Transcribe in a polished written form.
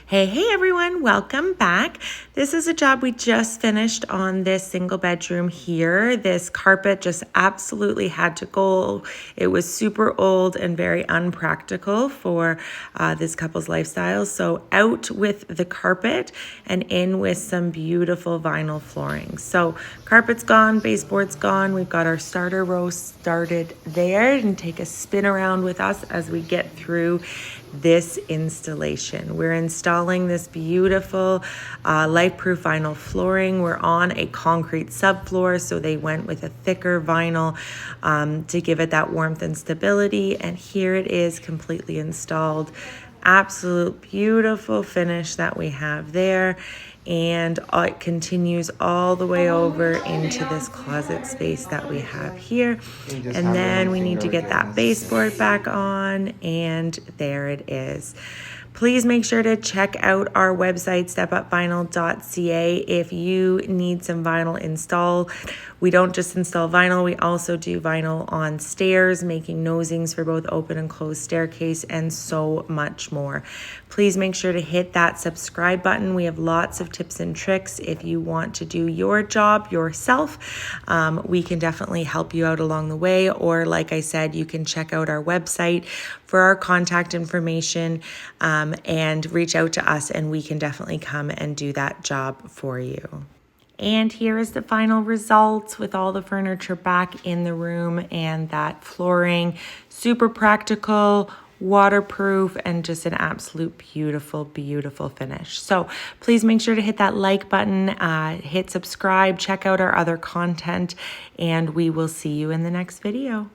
Hey everyone, welcome back. This is a job we just finished on this single bedroom here. This carpet just absolutely had to go. It was super old and very unpractical for this couple's lifestyle. So out with the carpet and in with some beautiful vinyl flooring. So carpet's gone, baseboard's gone. We've got our starter row started there, and take a spin around with us as we get through this installation. We're installing this beautiful life-proof vinyl flooring. We're on a concrete subfloor, so they went with a thicker vinyl to give it that warmth and stability. And here it is, completely installed. Absolute beautiful finish that we have there. And it continues all the way over into this closet space that we have here. And then we need to get that baseboard back on, and there it is. Please make sure to check out our website, stepupvinyl.ca, if you need some vinyl installed. We don't just install vinyl, we also do vinyl on stairs, making nosings for both open and closed staircase, and so much more. Please make sure to hit that subscribe button. We have lots of tips and tricks if you want to do your job yourself. We can definitely help you out along the way, or like I said, you can check out our website for our contact information and reach out to us, and we can definitely come and do that job for you. And here is the final results with all the furniture back in the room and that flooring. Super practical, waterproof, and just an absolute beautiful, beautiful finish. So please make sure to hit that like button, hit subscribe, check out our other content, and we will see you in the next video.